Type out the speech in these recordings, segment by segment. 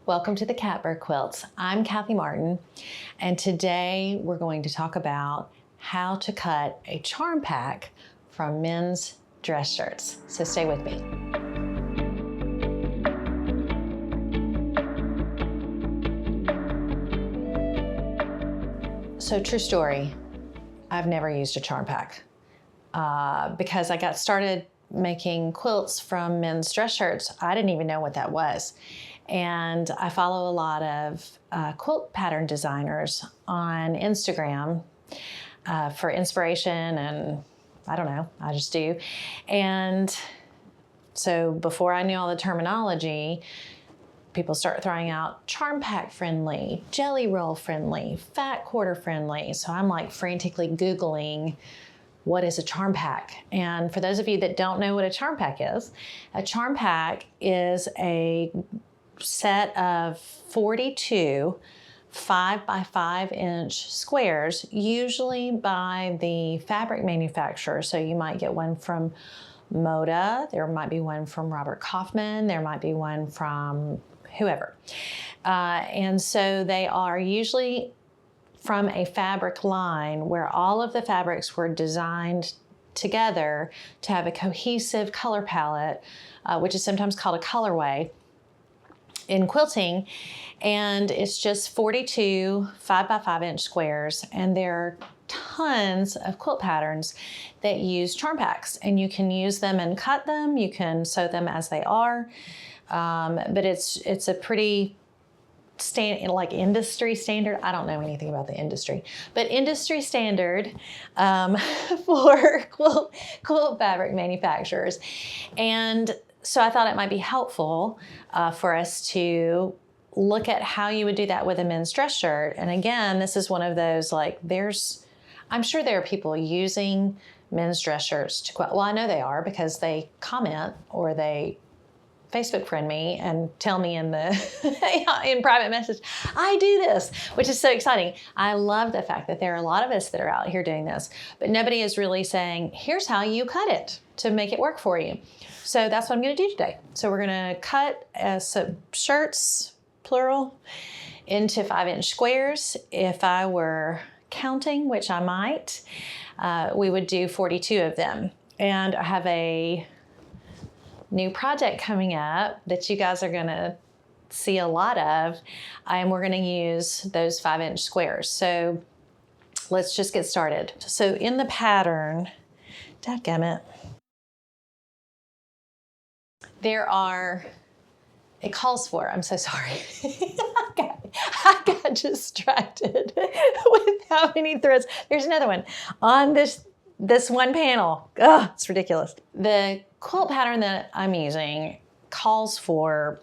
Welcome to the Catbird Quilts. I'm Kathy Martin, and today we're going to talk about how to cut a charm pack from men's dress shirts. So stay with me. So true story, I've never used a charm pack because I got started making quilts from men's dress shirts. I didn't even know what that was. And I follow a lot of quilt pattern designers on Instagram for inspiration, and I don't know, I just do. And so before I knew all the terminology, people start throwing out charm pack friendly, jelly roll friendly, fat quarter friendly. So I'm like frantically Googling, what is a charm pack? And for those of you that don't know what a charm pack is a set of 42 5x5-inch squares, usually by the fabric manufacturer. So you might get one from Moda, there might be one from Robert Kaufman, there might be one from whoever. And so they are usually from a fabric line where all of the fabrics were designed together to have a cohesive color palette, which is sometimes called a colorway in quilting. And it's just 42 5x5-inch squares, and there are tons of quilt patterns that use charm packs, and you can use them and cut them, you can sew them as they are, but it's a pretty like industry standard. I don't know anything about the industry, but industry standard for quilt fabric manufacturers. And so I thought it might be helpful for us to look at how you would do that with a men's dress shirt. And again, this is one of those, like, I'm sure there are people using men's dress shirts to quilt. Well, I know they are because they comment or they Facebook friend me and tell me in private message, I do this, which is so exciting. I love the fact that there are a lot of us that are out here doing this, but nobody is really saying, here's how you cut it to make it work for you. So that's what I'm going to do today. So we're going to cut some shirts, plural, into 5-inch squares. If I were counting, which I might, we would do 42 of them. And I have a new project coming up that you guys are going to see a lot of, and we're going to use those 5-inch squares. So let's just get started. So in the pattern, dadgummit, it calls for, I'm so sorry. I got distracted with how many threads. There's another one on this one panel. Ugh, it's ridiculous. The quilt pattern that I'm using calls for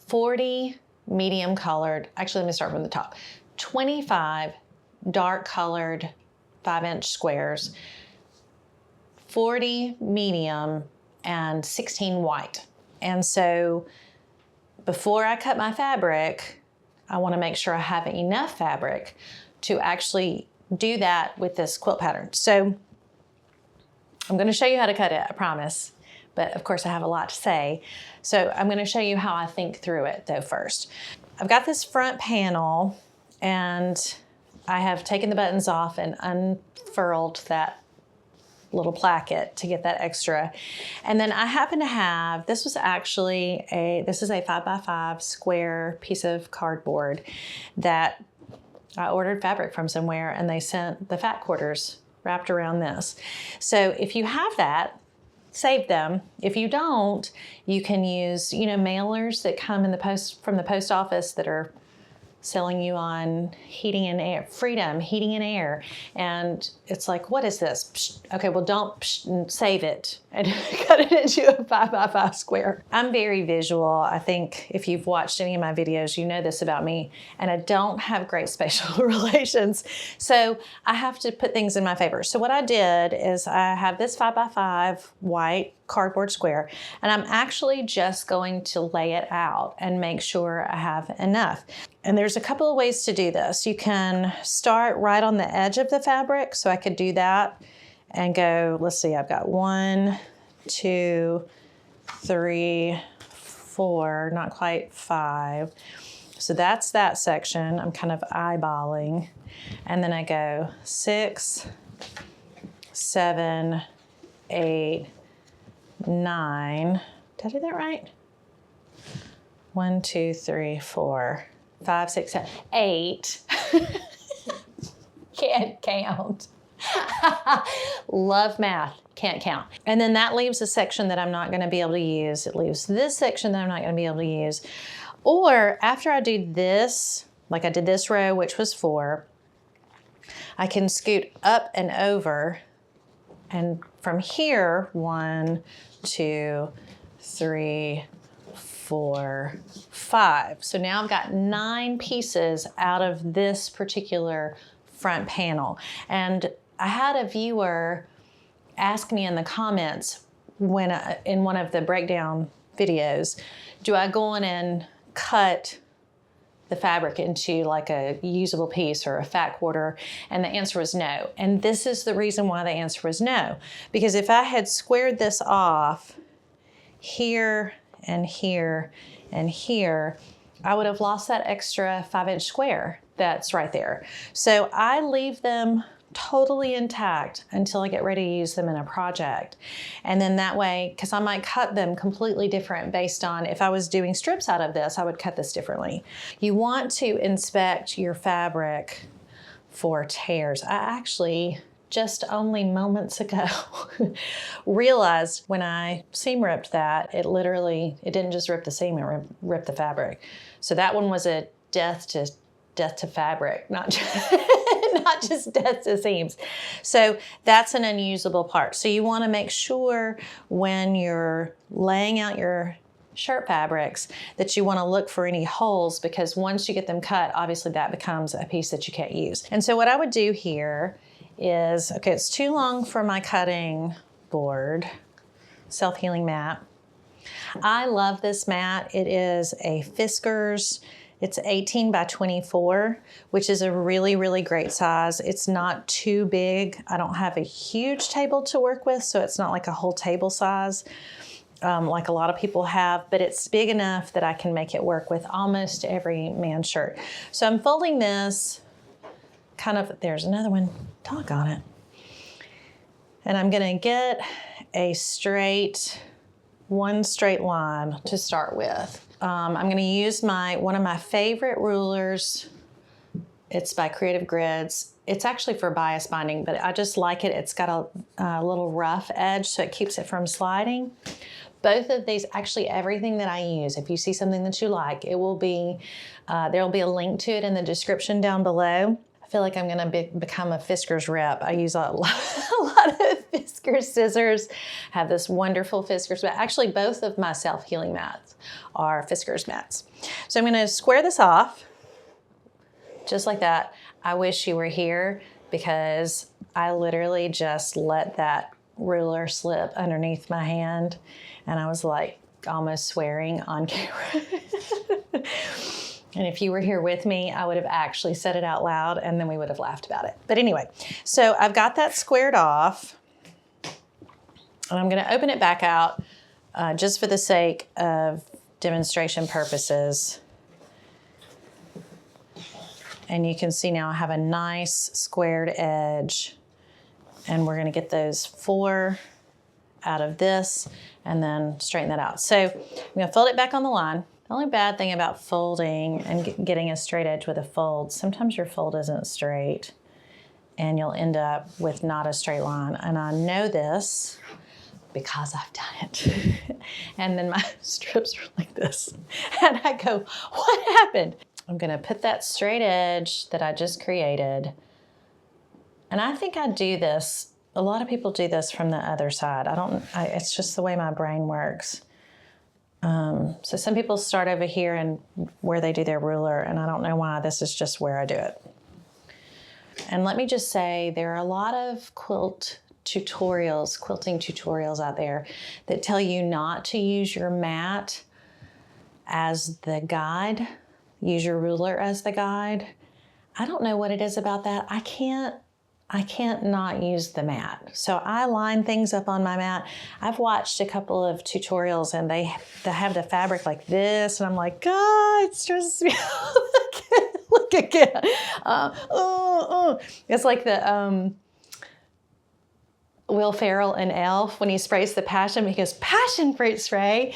40 medium colored, actually let me start from the top, 25 dark colored 5-inch squares, 40 medium, and 16 white. And so before I cut my fabric, I want to make sure I have enough fabric to actually do that with this quilt pattern. So I'm going to show you how to cut it, I promise. But of course I have a lot to say. So I'm going to show you how I think through it though first. I've got this front panel and I have taken the buttons off and unfurled that little placket to get that extra. And then I happen to have, this is a 5x5 square piece of cardboard that I ordered fabric from somewhere, and they sent the fat quarters wrapped around this. So if you have that, save them. If you don't, you can use, mailers that come in from the post office that are selling you on heating and air, freedom, heating and air. And it's like, what is this? Psh, okay, well don't save it and cut it into a 5x5 square. I'm very visual. I think if you've watched any of my videos, you know this about me, and I don't have great spatial relations. So I have to put things in my favor. So what I did is I have this 5x5 white cardboard square, and I'm actually just going to lay it out and make sure I have enough. And there's a couple of ways to do this. You can start right on the edge of the fabric, so I could do that and go, let's see, I've got 1, 2, 3, 4, not quite 5. So that's that section. I'm kind of eyeballing. And then I go 6, 7, 8, 9. Did I do that right? 1, 2, 3, 4, 5, 6, 7, 8. Can't count. Love math, can't count. And then that leaves a section that I'm not going to be able to use. It leaves this section that I'm not going to be able to use. Or after I do this, like I did this row, which was 4, I can scoot up and over. And from here, 1, 2, 3, 4, 5. So now I've got 9 pieces out of this particular front panel. And I had a viewer ask me in the comments when in one of the breakdown videos, do I go in and cut the fabric into like a usable piece or a fat quarter? And the answer was no. And this is the reason why the answer was no. Because if I had squared this off here and here and here, I would have lost that extra 5-inch square that's right there. So I leave them totally intact until I get ready to use them in a project. And then that way, because I might cut them completely different based on, if I was doing strips out of this, I would cut this differently. You want to inspect your fabric for tears. I actually just only moments ago realized when I seam ripped that, it didn't just rip the seam, it ripped the fabric. So that one was a death to fabric, not just death to seams. So that's an unusable part. So you want to make sure when you're laying out your shirt fabrics that you want to look for any holes, because once you get them cut, obviously that becomes a piece that you can't use. And so what I would do here is, okay, it's too long for my cutting board, self-healing mat. I love this mat. It is a Fiskars. It's 18 by 24, which is a really, really great size. It's not too big. I don't have a huge table to work with, so it's not like a whole table size like a lot of people have, but it's big enough that I can make it work with almost every man's shirt. So I'm folding this kind of, there's another one, doggone it. And I'm gonna get one straight line to start with. I'm going to use one of my favorite rulers. It's by Creative Grids. It's actually for bias binding, but I just like it. It's got a little rough edge, so it keeps it from sliding. Both of these, actually everything that I use, if you see something that you like, it will be, there'll be a link to it in the description down below. I feel like I'm going to become a Fiskars rep. I use a lot of Fiskars scissors. I have this wonderful Fiskars mat. Actually, both of my self-healing mats are Fiskars mats. So I'm going to square this off just like that. I wish you were here because I literally just let that ruler slip underneath my hand and I was like almost swearing on camera. And if you were here with me, I would have actually said it out loud and then we would have laughed about it. But anyway, so I've got that squared off and I'm going to open it back out just for the sake of demonstration purposes. And you can see now I have a nice squared edge and we're going to get those 4 out of this and then straighten that out. So I'm going to fold it back on the line. The only bad thing about folding and getting a straight edge with a fold, sometimes your fold isn't straight and you'll end up with not a straight line. And I know this because I've done it. And then my strips are like this. And I go, what happened? I'm gonna put that straight edge that I just created. And I think I do this, a lot of people do this from the other side. It's just the way my brain works. So some people start over here and where they do their ruler, and I don't know why, this is just where I do it. And let me just say, there are a lot of quilting tutorials out there that tell you not to use your mat as the guide, use your ruler as the guide. I don't know what it is about that. I can't I can't not use the mat. So I line things up on my mat. I've watched a couple of tutorials and they have the fabric like this, and I'm like, God, it stresses me out. Look again. It's like the Will Ferrell in Elf when he sprays the passion. He goes, passion fruit spray.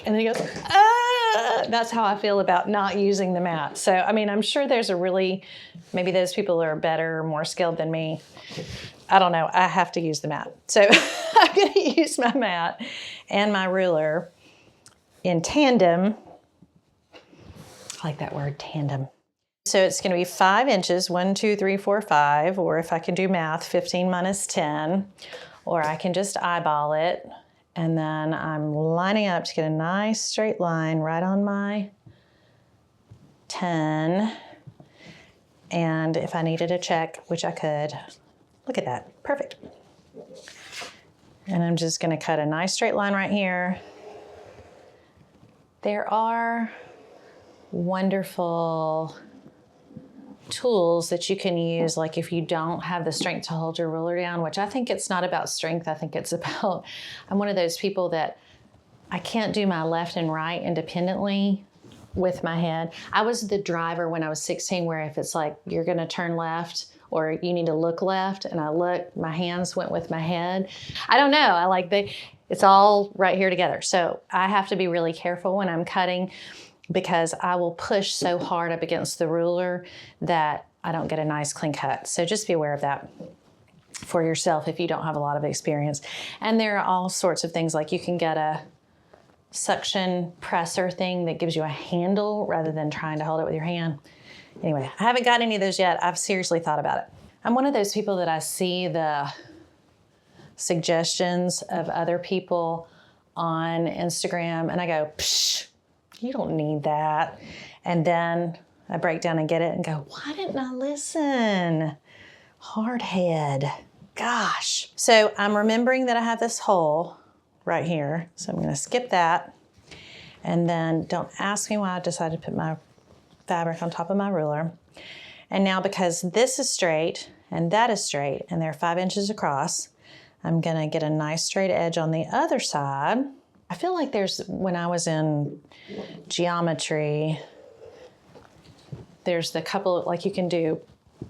And then he goes, ah! That's how I feel about not using the mat. So, I mean, I'm sure there's maybe those people are better or more skilled than me. I don't know. I have to use the mat. So I'm going to use my mat and my ruler in tandem. I like that word, tandem. So it's going to be 5 inches, 1, 2, 3, 4, 5, or if I can do math, 15 minus 10, or I can just eyeball it. And then I'm lining up to get a nice straight line right on my 10. And if I needed a check, which I could, look at that, perfect. And I'm just gonna cut a nice straight line right here. There are wonderful tools that you can use, like if you don't have the strength to hold your ruler down, which I think it's not about strength. I think it's about, I'm one of those people that I can't do my left and right independently with my head. I was the driver when I was 16, where if it's like, you're gonna turn left or you need to look left, and I look, my hands went with my head. I don't know, it's all right here together. So I have to be really careful when I'm cutting, because I will push so hard up against the ruler that I don't get a nice clean cut. So just be aware of that for yourself if you don't have a lot of experience. And there are all sorts of things, like you can get a suction presser thing that gives you a handle rather than trying to hold it with your hand. Anyway, I haven't got any of those yet. I've seriously thought about it. I'm one of those people that I see the suggestions of other people on Instagram and I go, psh, you don't need that. And then I break down and get it and go, why didn't I listen? Hard head, gosh. So I'm remembering that I have this hole right here. So I'm gonna skip that. And then don't ask me why I decided to put my fabric on top of my ruler. And now, because this is straight and that is straight and they're 5 inches across, I'm gonna get a nice straight edge on the other side. I feel like when I was in geometry, there's the couple, like you can do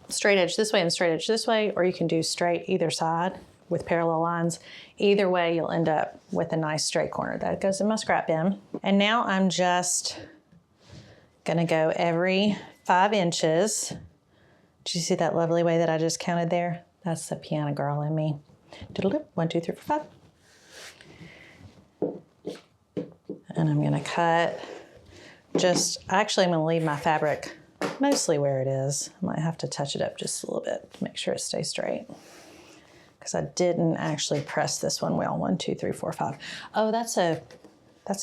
straight edge this way and straight edge this way, or you can do straight either side with parallel lines. Either way, you'll end up with a nice straight corner. That goes in my scrap bin. And now I'm just gonna go every 5 inches. Did you see that lovely way that I just counted there? That's the piano girl in me. 1, 2, 3, 4, 5. And I'm gonna cut actually I'm gonna leave my fabric mostly where it is. I might have to touch it up just a little bit to make sure it stays straight, because I didn't actually press this one well. 1, 2, 3, 4, 5. Oh, that's a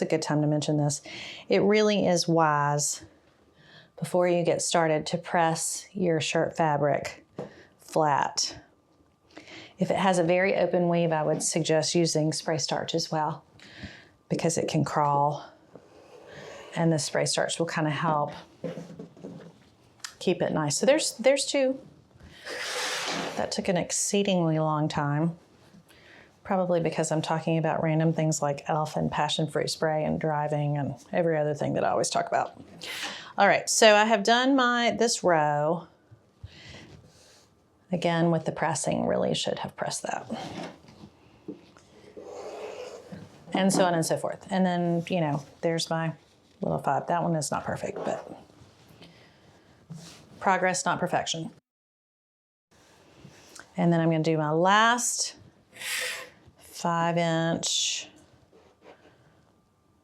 good time to mention this. It really is wise before you get started to press your shirt fabric flat. If it has a very open weave, I would suggest using spray starch as well, because it can crawl and the spray starch will kind of help keep it nice. So there's 2. That took an exceedingly long time, probably because I'm talking about random things like elf and passion fruit spray and driving and every other thing that I always talk about. All right, so I have done this row. Again, with the pressing, really should have pressed that. And so on and so forth. And then, there's my little 5. That one is not perfect, but progress, not perfection. And then I'm gonna do my last 5-inch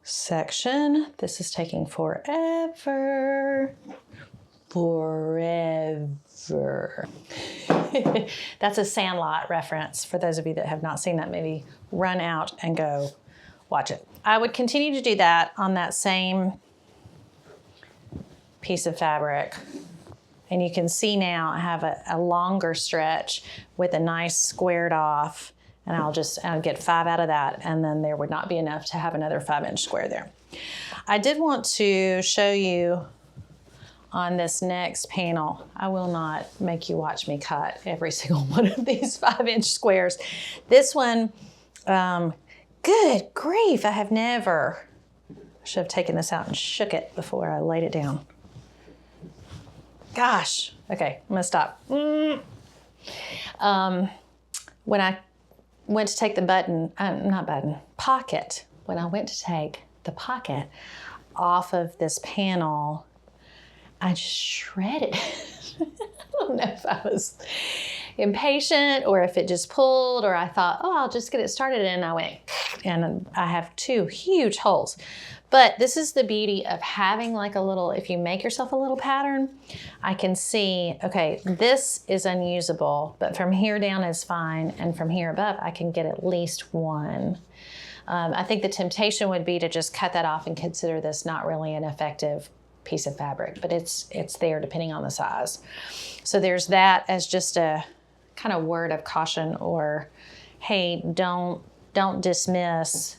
section. This is taking forever. That's a Sandlot reference. For those of you that have not seen that movie, run out and go watch it. I would continue to do that on that same piece of fabric. And you can see now I have a longer stretch with a nice squared off, and I'll get 5 out of that, and then there would not be enough to have another 5-inch square there. I did want to show you on this next panel. I will not make you watch me cut every single one of these 5-inch squares. This one, good grief, I have never, I should have taken this out and shook it before I laid it down. Gosh, okay, I'm gonna stop. When I went to take the pocket, when I went to take the pocket off of this panel, I just shredded it. I don't know if I was impatient or if it just pulled, or I thought, oh, I'll just get it started, and I went, and I have 2 huge holes. But this is the beauty of having like a little, if you make yourself a little pattern, I can see, okay, this is unusable, but from here down is fine, and from here above, I can get at least 1. I think the temptation would be to just cut that off and consider this not really an effective piece of fabric, but it's there depending on the size. So there's that as just a kind of word of caution, or hey, don't dismiss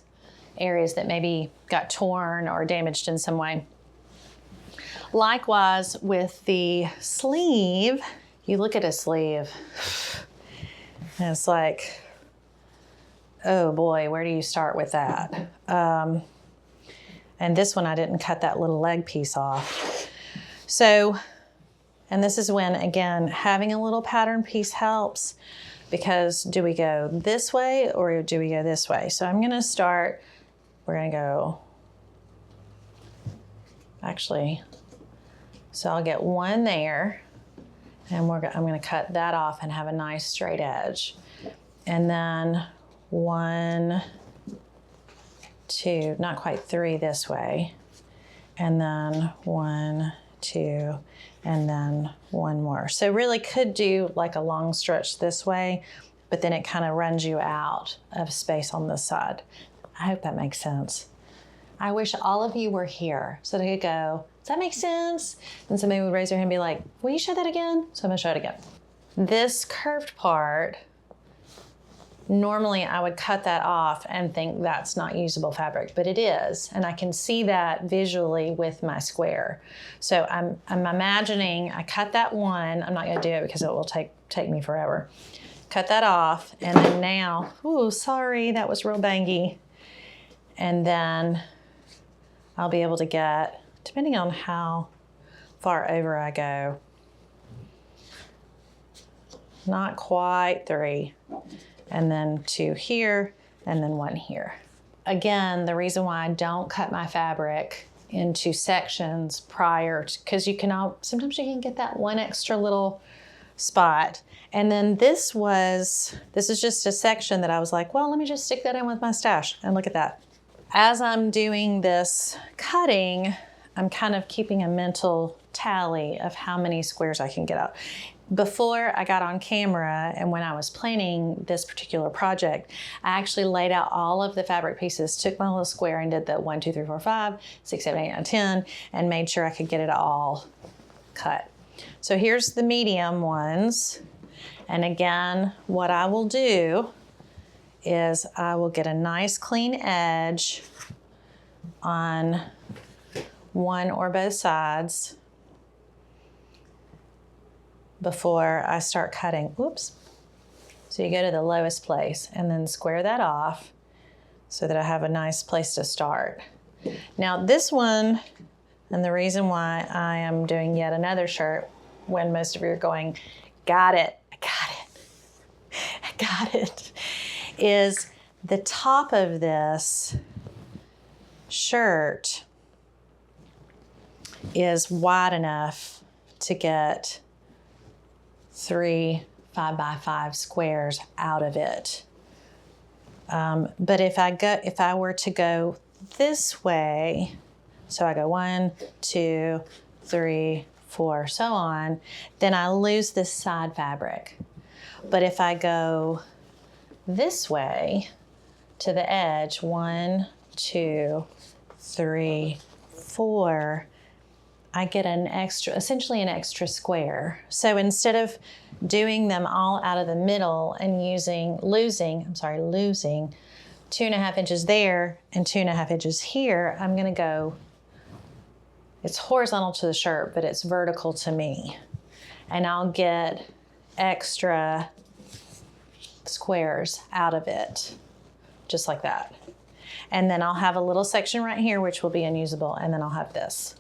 areas that maybe got torn or damaged in some way. Likewise with the sleeve, you look at a sleeve and it's like, oh boy, where do you start with that? And this one, I didn't cut that little leg piece off. So, and this is when, again, having a little pattern piece helps, because do we go this way or do we go this way? So I'm gonna start, we're gonna go, actually, so I'll get 1 there, and I'm gonna cut that off and have a nice straight edge. And then 1, 2, not quite 3 this way, and then 1, 2, and then 1 more. So really could do like a long stretch this way, but then it kind of runs you out of space on this side. I hope that makes sense. I wish all of you were here so they could go, does that make sense? And somebody would raise their hand and be like, will you show that again? So I'm gonna show it again. This curved part, normally I would cut that off and think that's not usable fabric, but it is, and I can see that visually with my square. So I'm imagining I cut that one. I'm not gonna do it because it will take me forever. Cut that off, and then now, ooh, sorry, that was real bangy. And then I'll be able to get, depending on how far over I go, not quite 3. And then 2 here, and then 1 here. Again, the reason why I don't cut my fabric into sections prior to, because sometimes you can get that 1 extra little spot. And then this is just a section that I was like, well, let me just stick that in with my stash, and look at that. As I'm doing this cutting, I'm kind of keeping a mental tally of how many squares I can get out. Before I got on camera and when I was planning this particular project, I actually laid out all of the fabric pieces, took my little square and did the 1, 2, 3, 4, 5, 6, 7, 8, 9, 10, and made sure I could get it all cut. So here's the medium ones. And again, what I will do is I will get a nice clean edge on one or both sides before I start cutting. Oops. So you go to the lowest place and then square that off so that I have a nice place to start. Now this one, and the reason why I am doing yet another shirt when most of you are going, got it, I got it, I got it, is the top of this shirt is wide enough to get 3 5x5 squares out of it. But if I were to go this way, so I go 1, 2, 3, 4, so on, then I lose this side fabric. But if I go this way to the edge, 1, 2, 3, 4, I get essentially an extra square. So instead of doing them all out of the middle and losing 2.5 inches there and 2.5 inches here, I'm gonna go it's horizontal to the shirt, but it's vertical to me. And I'll get extra squares out of it, just like that. And then I'll have a little section right here, which will be unusable, and then I'll have this.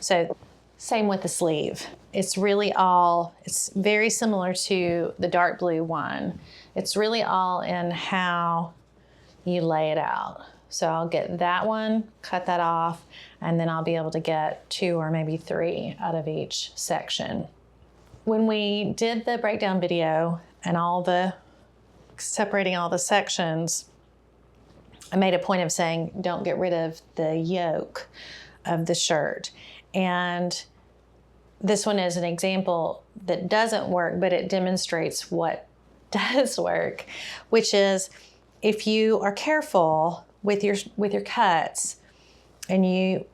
So same with the sleeve. It's very similar to the dark blue one. It's really all in how you lay it out. So I'll get that one, cut that off, and then I'll be able to get 2 or maybe 3 out of each section. When we did the breakdown video and separating all the sections, I made a point of saying, don't get rid of the yoke of the shirt. And this one is an example that doesn't work, but it demonstrates what does work, which is if you are careful with your cuts and you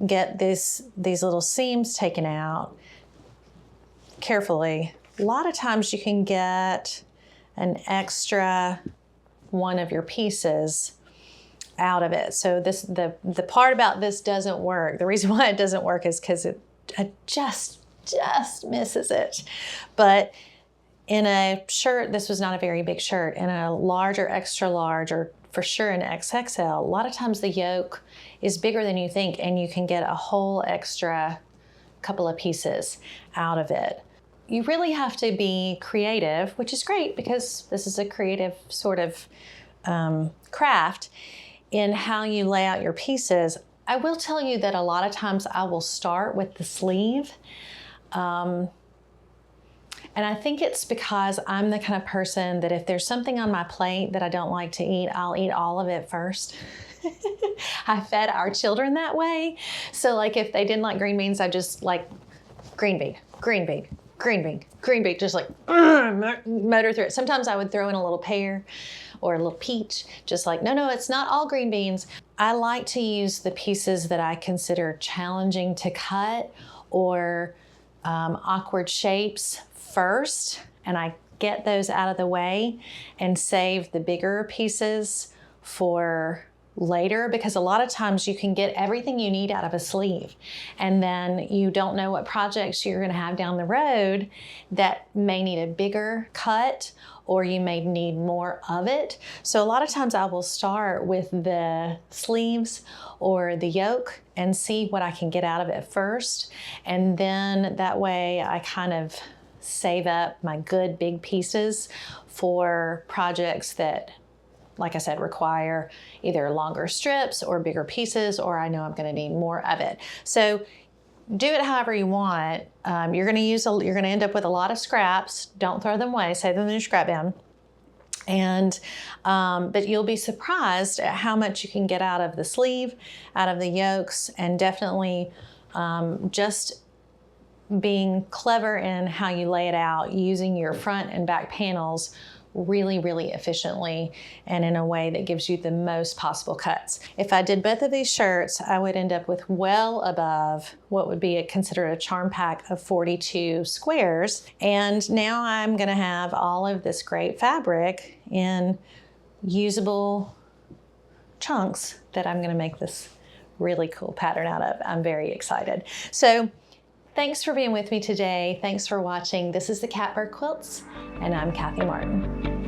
get these little seams taken out carefully, a lot of times you can get an extra one of your pieces out of it. So the part about this doesn't work. The reason why it doesn't work is because it just misses it. But in a shirt, this was not a very big shirt. In a large or extra large, or for sure an XXL, a lot of times the yoke is bigger than you think, and you can get a whole extra couple of pieces out of it. You really have to be creative, which is great because this is a creative sort of craft in how you lay out your pieces. I will tell you that a lot of times I will start with the sleeve. And I think it's because I'm the kind of person that if there's something on my plate that I don't like to eat, I'll eat all of it first. I fed our children that way. So like if they didn't like green beans, I just like green bean, green bean, green bean, green bean, just like motor through it. Sometimes I would throw in a little pear or a little peach, just like, no, it's not all green beans. I like to use the pieces that I consider challenging to cut or awkward shapes first, and I get those out of the way and save the bigger pieces for later, because a lot of times you can get everything you need out of a sleeve and then you don't know what projects you're going to have down the road that may need a bigger cut or you may need more of it. So a lot of times I will start with the sleeves or the yoke and see what I can get out of it first, and then that way I kind of save up my good big pieces for projects that, like I said, require either longer strips or bigger pieces, or I know I'm going to need more of it. So do it however you want. You're going to end up with a lot of scraps. Don't throw them away. Save them in your scrap bin. And but you'll be surprised at how much you can get out of the sleeve, out of the yokes, and definitely just being clever in how you lay it out, using your front and back panels really, really efficiently and in a way that gives you the most possible cuts. If I did both of these shirts, I would end up with well above what would be considered a charm pack of 42 squares. And now I'm gonna have all of this great fabric in usable chunks that I'm gonna make this really cool pattern out of. I'm very excited. So thanks for being with me today. Thanks for watching. This is the Catbird Quilts, and I'm Kathy Martin.